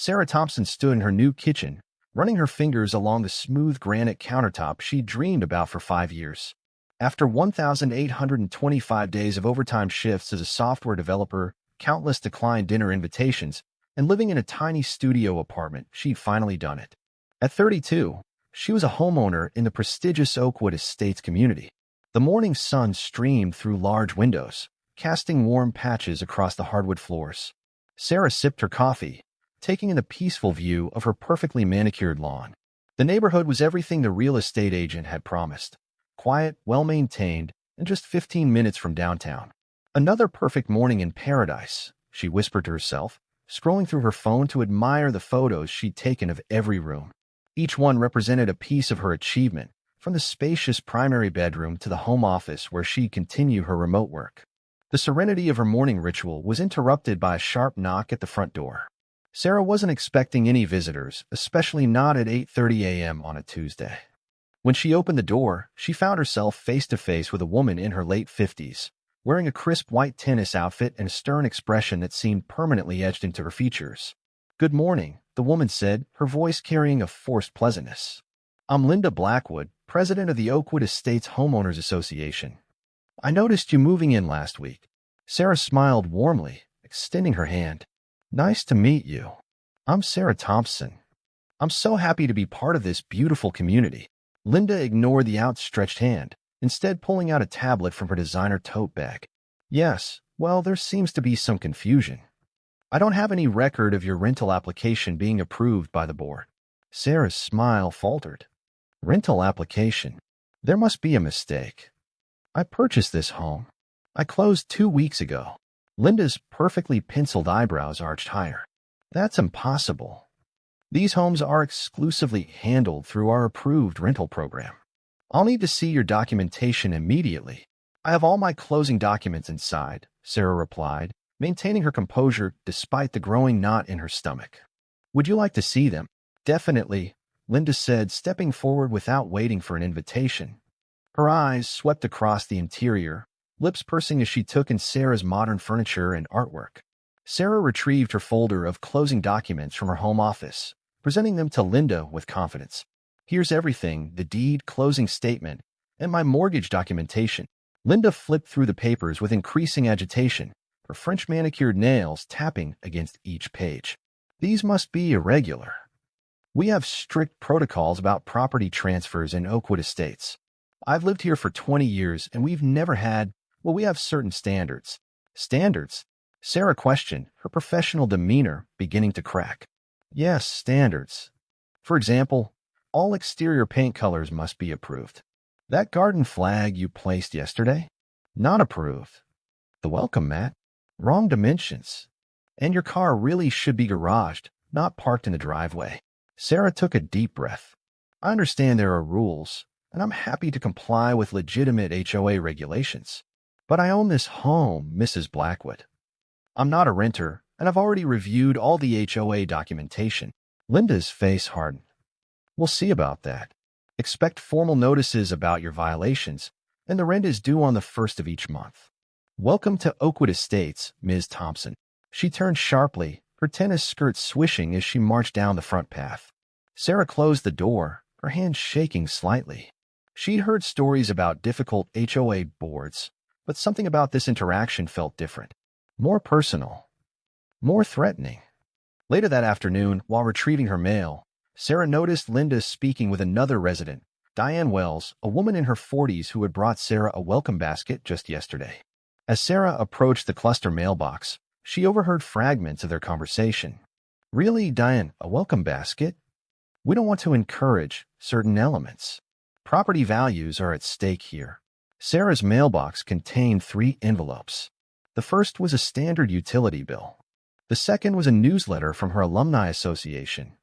Sarah Thompson stood in her new kitchen, running her fingers along the smooth granite countertop she'd dreamed about for 5 years. After 1,825 days of overtime shifts as a software developer, countless declined dinner invitations, and living in a tiny studio apartment, she'd finally done it. At 32, she was a homeowner in the prestigious Oakwood Estates community. The morning sun streamed through large windows, casting warm patches across the hardwood floors. Sarah sipped her coffee, taking in the peaceful view of her perfectly manicured lawn. The neighborhood was everything the real estate agent had promised. Quiet, well-maintained, and just 15 minutes from downtown. Another perfect morning in paradise, she whispered to herself, scrolling through her phone to admire the photos she'd taken of every room. Each one represented a piece of her achievement, from the spacious primary bedroom to the home office where she'd continue her remote work. The serenity of her morning ritual was interrupted by a sharp knock at the front door. Sarah wasn't expecting any visitors, especially not at 8:30 a.m. on a Tuesday. When she opened the door, she found herself face-to-face with a woman in her late 50s, wearing a crisp white tennis outfit and a stern expression that seemed permanently etched into her features. "Good morning," the woman said, her voice carrying a forced pleasantness. "I'm Linda Blackwood, president of the Oakwood Estates Homeowners Association. I noticed you moving in last week." Sarah smiled warmly, extending her hand. "Nice to meet you. I'm Sarah Thompson. I'm so happy to be part of this beautiful community." Linda ignored the outstretched hand, instead pulling out a tablet from her designer tote bag. "Yes, well, there seems to be some confusion. I don't have any record of your rental application being approved by the board." Sarah's smile faltered. "Rental application? There must be a mistake. I purchased this home. I closed 2 weeks ago." Linda's perfectly penciled eyebrows arched higher. "That's impossible. These homes are exclusively handled through our approved rental program. I'll need to see your documentation immediately." "I have all my closing documents inside," Sarah replied, maintaining her composure despite the growing knot in her stomach. "Would you like to see them?" "Definitely," Linda said, stepping forward without waiting for an invitation. Her eyes swept across the interior, lips pursing as she took in Sarah's modern furniture and artwork. Sarah retrieved her folder of closing documents from her home office, presenting them to Linda with confidence. "Here's everything: the deed, closing statement, and my mortgage documentation." Linda flipped through the papers with increasing agitation, her French manicured nails tapping against each page. "These must be irregular. We have strict protocols about property transfers in Oakwood Estates. I've lived here for 20 years and we've never had, well, we have certain standards." "Standards?" Sarah questioned, her professional demeanor beginning to crack. "Yes, standards. For example, all exterior paint colors must be approved. That garden flag you placed yesterday? Not approved. The welcome mat? Wrong dimensions. And your car really should be garaged, not parked in the driveway." Sarah took a deep breath. "I understand there are rules, and I'm happy to comply with legitimate HOA regulations. But I own this home, Mrs. Blackwood. I'm not a renter, and I've already reviewed all the HOA documentation." Linda's face hardened. "We'll see about that. Expect formal notices about your violations, and the rent is due on the 1st of each month." "Welcome to Oakwood Estates, Ms. Thompson." She turned sharply, her tennis skirt swishing as she marched down the front path. Sarah closed the door, her hand shaking slightly. She'd heard stories about difficult HOA boards, but something about this interaction felt different. More personal. More threatening. Later that afternoon, while retrieving her mail, Sarah noticed Linda speaking with another resident, Diane Wells, a woman in her 40s who had brought Sarah a welcome basket just yesterday. As Sarah approached the cluster mailbox, she overheard fragments of their conversation. "Really, Diane, a welcome basket? We don't want to encourage certain elements. Property values are at stake here." Sarah's mailbox contained 3 envelopes. The first was a standard utility bill. The second was a newsletter from her alumni association.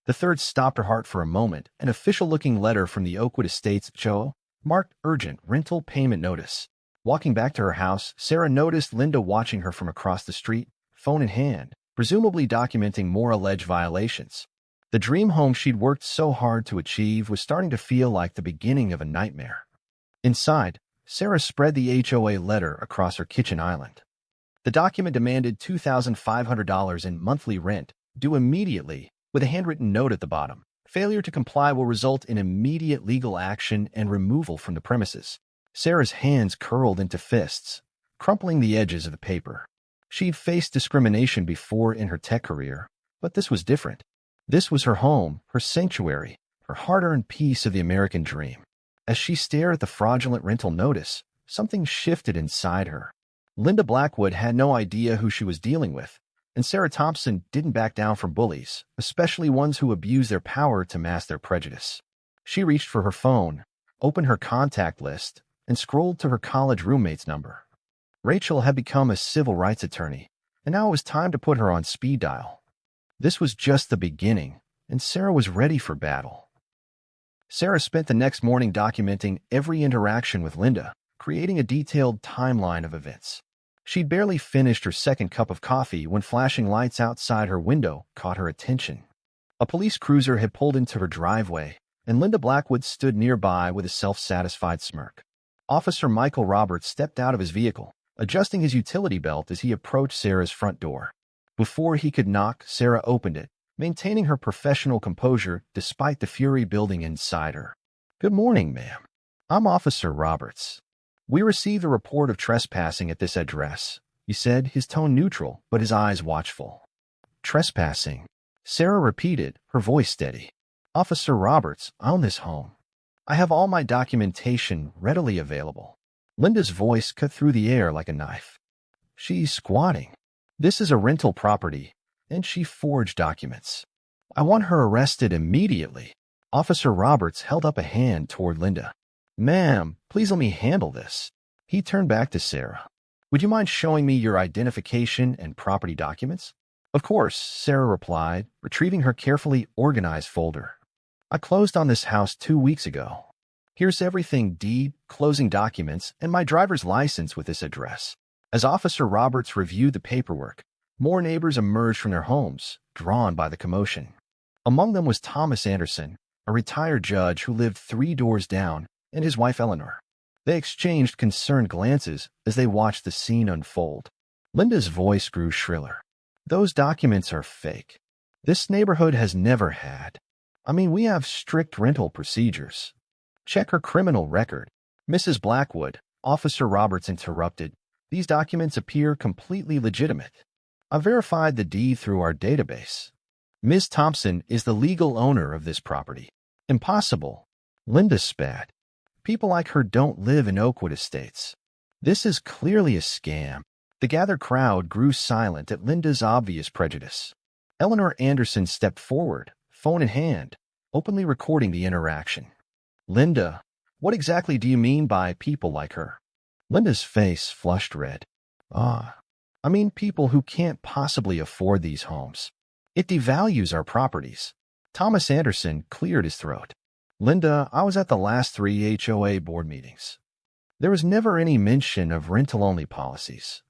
The third stopped her heart for a moment, an official-looking letter from the Oakwood Estates HOA, marked urgent rental payment notice. Walking back to her house, Sarah noticed Linda watching her from across the street, phone in hand, presumably documenting more alleged violations. The dream home she'd worked so hard to achieve was starting to feel like the beginning of a nightmare. Inside, Sarah spread the HOA letter across her kitchen island. The document demanded $2,500 in monthly rent, Due immediately, with a handwritten note at the bottom. Failure to comply will result in immediate legal action and removal from the premises. Sarah's hands curled into fists, crumpling the edges of the paper. She'd faced discrimination before in her tech career, but this was different. This was her home, her sanctuary, her hard-earned piece of the American dream. As she stared at the fraudulent rental notice, something shifted inside her. Linda Blackwood had no idea who she was dealing with, and Sarah Thompson didn't back down from bullies, especially ones who abuse their power to mask their prejudice. She reached for her phone, opened her contact list, and scrolled to her college roommate's number. Rachel had become a civil rights attorney, and now it was time to put her on speed dial. This was just the beginning, and Sarah was ready for battle. Sarah spent the next morning documenting every interaction with Linda, creating a detailed timeline of events. She'd barely finished her second cup of coffee when flashing lights outside her window caught her attention. A police cruiser had pulled into her driveway, and Linda Blackwood stood nearby with a self-satisfied smirk. Officer Michael Roberts stepped out of his vehicle, adjusting his utility belt as he approached Sarah's front door. Before he could knock, Sarah opened it, maintaining her professional composure despite the fury building inside her. "Good morning, ma'am. I'm Officer Roberts. We received a report of trespassing at this address," he said, his tone neutral but his eyes watchful. "Trespassing?" Sarah repeated, her voice steady. "Officer Roberts, I own this home. I have all my documentation readily available." Linda's voice cut through the air like a knife. "She's squatting. This is a rental property, and she forged documents. I want her arrested immediately." Officer Roberts held up a hand toward Linda. "Ma'am, please let me handle this." He turned back to Sarah. "Would you mind showing me your identification and property documents?" "Of course," Sarah replied, retrieving her carefully organized folder. "I closed on this house 2 weeks ago. Here's everything: deed, closing documents, and my driver's license with this address." As Officer Roberts reviewed the paperwork, more neighbors emerged from their homes, drawn by the commotion. Among them was Thomas Anderson, a retired judge who lived 3 doors down, and his wife Eleanor. They exchanged concerned glances as they watched the scene unfold. Linda's voice grew shriller. "Those documents are fake. This neighborhood has never had. We have strict rental procedures. Check her criminal record." "Mrs. Blackwood," Officer Roberts interrupted, "these documents appear completely legitimate. I verified the deed through our database. Ms. Thompson is the legal owner of this property." "Impossible." Linda spat. "People like her don't live in Oakwood Estates. This is clearly a scam." The gathered crowd grew silent at Linda's obvious prejudice. Eleanor Anderson stepped forward, phone in hand, openly recording the interaction. "Linda, what exactly do you mean by people like her?" Linda's face flushed red. I mean people who can't possibly afford these homes. It devalues our properties." Thomas Anderson cleared his throat. "Linda, I was at the last 3 HOA board meetings. There was never any mention of rental-only policies.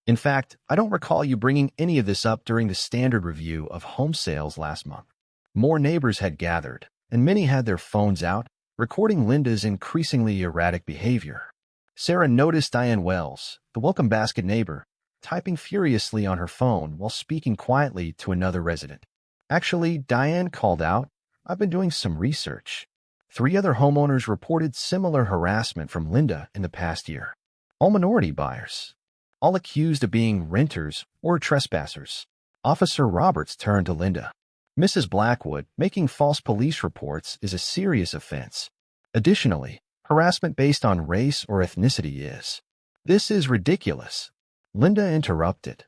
In fact, I don't recall you bringing any of this up during the standard review of home sales last month." More neighbors had gathered, and many had their phones out, recording Linda's increasingly erratic behavior. Sarah noticed Diane Wells, the welcome basket neighbor, typing furiously on her phone while speaking quietly to another resident. "Actually," Diane called out, "I've been doing some research. 3 other homeowners reported similar harassment from Linda in the past year. All minority buyers. All accused of being renters or trespassers." Officer Roberts turned to Linda. "Mrs. Blackwood, making false police reports is a serious offense. Additionally, harassment based on race or ethnicity is." "This is ridiculous." Linda interrupted.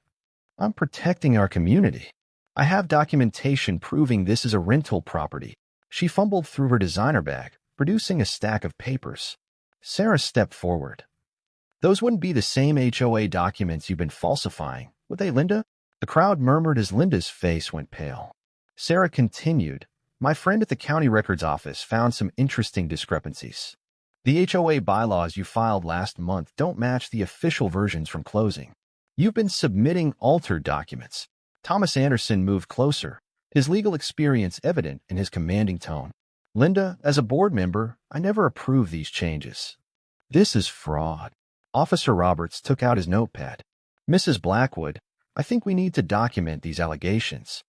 "I'm protecting our community. I have documentation proving this is a rental property." She fumbled through her designer bag, producing a stack of papers. Sarah stepped forward. "Those wouldn't be the same HOA documents you've been falsifying, would they, Linda?" The crowd murmured as Linda's face went pale. Sarah continued, "My friend at the county records office found some interesting discrepancies. The HOA bylaws you filed last month don't match the official versions from closing. You've been submitting altered documents." Thomas Anderson moved closer, his legal experience evident in his commanding tone. "Linda, as a board member, I never approve these changes. This is fraud." Officer Roberts took out his notepad. "Mrs. Blackwood, I think we need to document these allegations."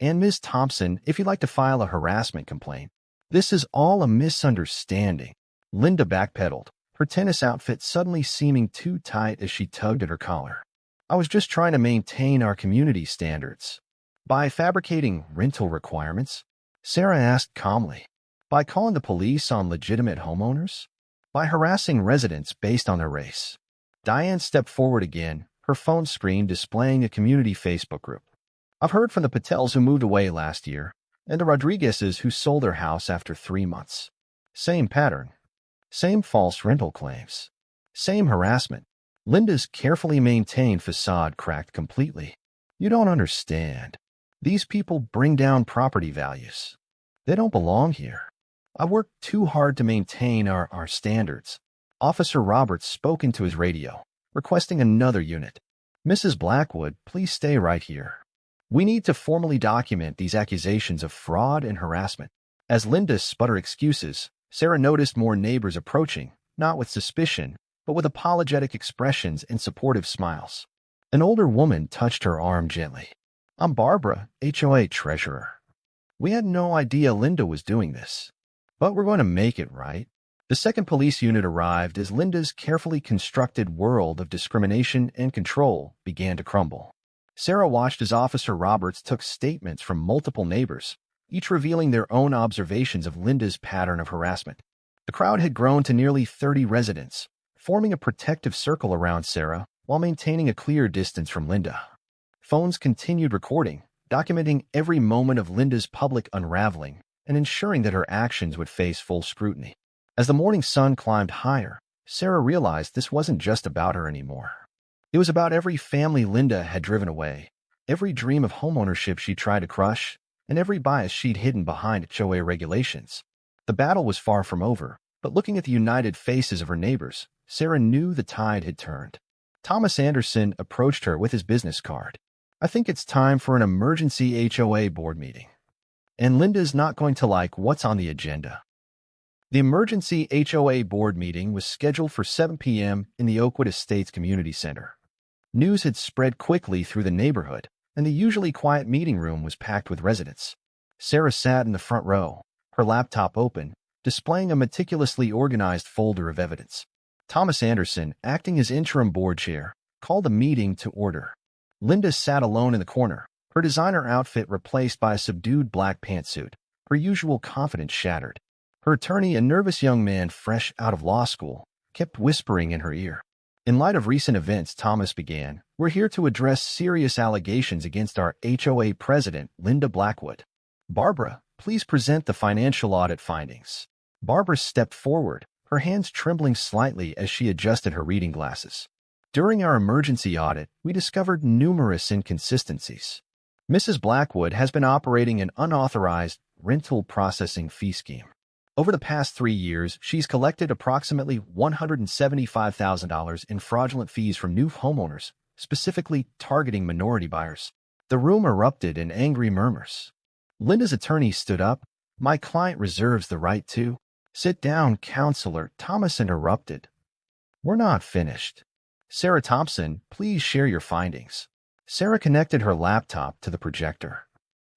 And Ms. Thompson, if you'd like to file a harassment complaint. This is all a misunderstanding. Linda backpedaled, her tennis outfit suddenly seeming too tight as she tugged at her collar. I was just trying to maintain our community standards. By fabricating rental requirements? Sarah asked calmly. By calling the police on legitimate homeowners? By harassing residents based on their race? Diane stepped forward again, her phone screen displaying a community Facebook group. I've heard from the Patels who moved away last year, and the Rodriguezes who sold their house after 3 months. Same pattern. Same false rental claims. Same harassment. Linda's carefully maintained facade cracked completely. You don't understand. These people bring down property values. They don't belong here. I worked too hard to maintain our standards. Officer Roberts spoke into his radio, requesting another unit. Mrs. Blackwood, please stay right here. We need to formally document these accusations of fraud and harassment. As Linda sputtered excuses, Sarah noticed more neighbors approaching, not with suspicion, but with apologetic expressions and supportive smiles. An older woman touched her arm gently. I'm Barbara, HOA treasurer. We had no idea Linda was doing this, but we're going to make it right. The second police unit arrived as Linda's carefully constructed world of discrimination and control began to crumble. Sarah watched as Officer Roberts took statements from multiple neighbors, each revealing their own observations of Linda's pattern of harassment. The crowd had grown to nearly 30 residents, forming a protective circle around Sarah while maintaining a clear distance from Linda. Phones continued recording, documenting every moment of Linda's public unraveling and ensuring that her actions would face full scrutiny. As the morning sun climbed higher, Sarah realized this wasn't just about her anymore. It was about every family Linda had driven away, every dream of homeownership she tried to crush, and every bias she'd hidden behind HOA regulations. The battle was far from over, but looking at the united faces of her neighbors, Sarah knew the tide had turned. Thomas Anderson approached her with his business card. I think it's time for an emergency HOA board meeting. And Linda's not going to like what's on the agenda. The emergency HOA board meeting was scheduled for 7 p.m. in the Oakwood Estates Community Center. News had spread quickly through the neighborhood, and the usually quiet meeting room was packed with residents. Sarah sat in the front row, her laptop open, displaying a meticulously organized folder of evidence. Thomas Anderson, acting as interim board chair, called the meeting to order. Linda sat alone in the corner, her designer outfit replaced by a subdued black pantsuit, her usual confidence shattered. Her attorney, a nervous young man fresh out of law school, kept whispering in her ear. In light of recent events, Thomas began, we're here to address serious allegations against our HOA president, Linda Blackwood. Barbara, please present the financial audit findings. Barbara stepped forward, her hands trembling slightly as she adjusted her reading glasses. During our emergency audit, we discovered numerous inconsistencies. Mrs. Blackwood has been operating an unauthorized rental processing fee scheme. Over the past 3 years, she's collected approximately $175,000 in fraudulent fees from new homeowners, specifically targeting minority buyers. The room erupted in angry murmurs. Linda's attorney stood up. My client reserves the right to. Sit down, counselor, Thomas interrupted. We're not finished. Sarah Thompson, please share your findings. Sarah connected her laptop to the projector.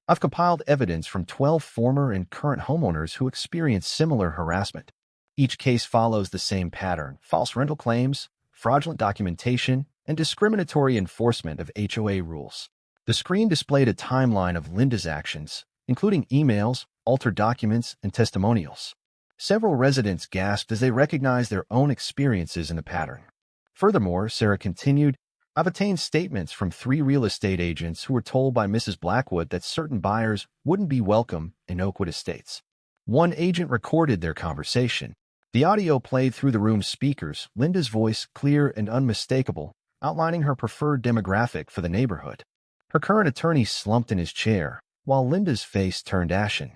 I've compiled evidence from 12 former and current homeowners who experienced similar harassment. Each case follows the same pattern: false rental claims, fraudulent documentation, and discriminatory enforcement of HOA rules. The screen displayed a timeline of Linda's actions, including emails, altered documents, and testimonials. Several residents gasped as they recognized their own experiences in the pattern. Furthermore, Sarah continued, I've obtained statements from 3 real estate agents who were told by Mrs. Blackwood that certain buyers wouldn't be welcome in Oakwood Estates. One agent recorded their conversation. The audio played through the room's speakers, Linda's voice clear and unmistakable, outlining her preferred demographic for the neighborhood. Her current attorney slumped in his chair, while Linda's face turned ashen.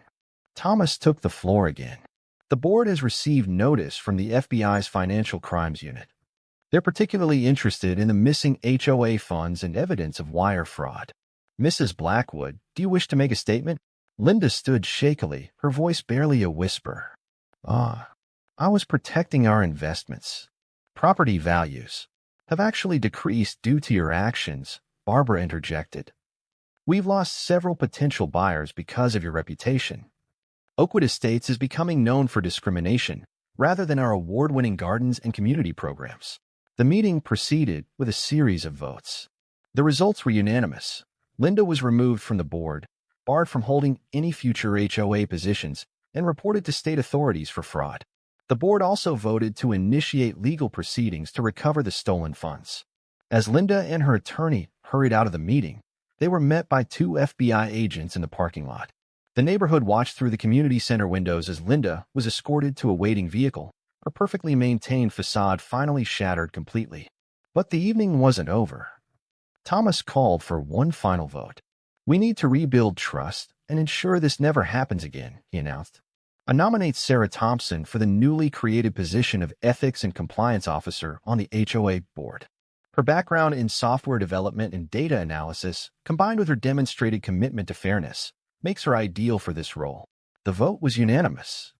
Thomas took the floor again. The board has received notice from the FBI's Financial Crimes Unit. They're particularly interested in the missing HOA funds and evidence of wire fraud. Mrs. Blackwood, do you wish to make a statement? Linda stood shakily, her voice barely a whisper. I was protecting our investments. Property values have actually decreased due to your actions, Barbara interjected. We've lost several potential buyers because of your reputation. Oakwood Estates is becoming known for discrimination rather than our award-winning gardens and community programs. The meeting proceeded with a series of votes. The results were unanimous. Linda was removed from the board, barred from holding any future HOA positions, and reported to state authorities for fraud. The board also voted to initiate legal proceedings to recover the stolen funds. As Linda and her attorney hurried out of the meeting, they were met by two FBI agents in the parking lot. The neighborhood watched through the community center windows as Linda was escorted to a waiting vehicle, her perfectly maintained facade finally shattered completely. But the evening wasn't over. Thomas called for one final vote. "We need to rebuild trust and ensure this never happens again," he announced. "I nominate Sarah Thompson for the newly created position of Ethics and Compliance Officer on the HOA board. Her background in software development and data analysis, combined with her demonstrated commitment to fairness, makes her ideal for this role." The vote was unanimous.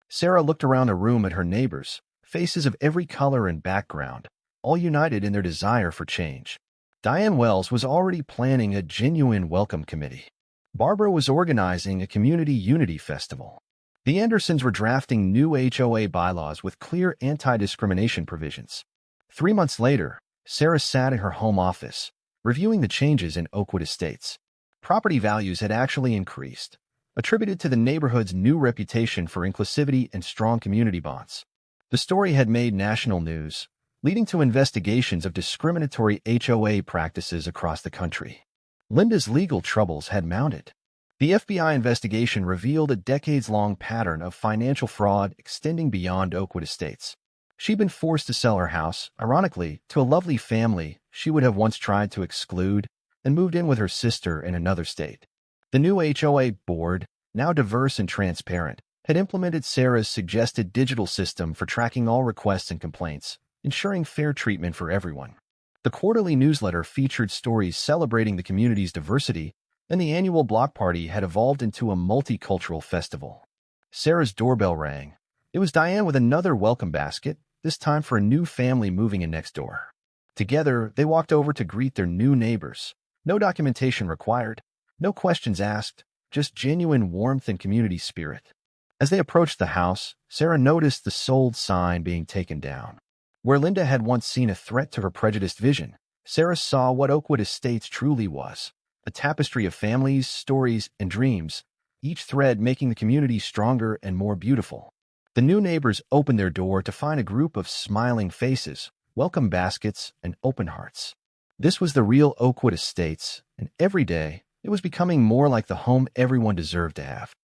Sarah looked around the room at her neighbors, faces of every color and background, all united in their desire for change. Diane Wells was already planning a genuine welcome committee. Barbara was organizing a community unity festival. The Andersons were drafting new HOA bylaws with clear anti-discrimination provisions. 3 months later, Sarah sat in her home office, reviewing the changes in Oakwood Estates. Property values had actually increased, attributed to the neighborhood's new reputation for inclusivity and strong community bonds. The story had made national news, leading to investigations of discriminatory HOA practices across the country. Linda's legal troubles had mounted. The FBI investigation revealed a decades-long pattern of financial fraud extending beyond Oakwood Estates. She'd been forced to sell her house, ironically, to a lovely family she would have once tried to exclude, and moved in with her sister in another state. The new HOA board, now diverse and transparent, had implemented Sarah's suggested digital system for tracking all requests and complaints, ensuring fair treatment for everyone. The quarterly newsletter featured stories celebrating the community's diversity, and the annual block party had evolved into a multicultural festival. Sarah's doorbell rang. It was Diane with another welcome basket, this time for a new family moving in next door. Together, they walked over to greet their new neighbors. No documentation required, no questions asked, just genuine warmth and community spirit. As they approached the house, Sarah noticed the sold sign being taken down. Where Linda had once seen a threat to her prejudiced vision, Sarah saw what Oakwood Estates truly was, a tapestry of families, stories, and dreams, each thread making the community stronger and more beautiful. The new neighbors opened their door to find a group of smiling faces, welcome baskets, and open hearts. This was the real Oakwood Estates, and every day, it was becoming more like the home everyone deserved to have.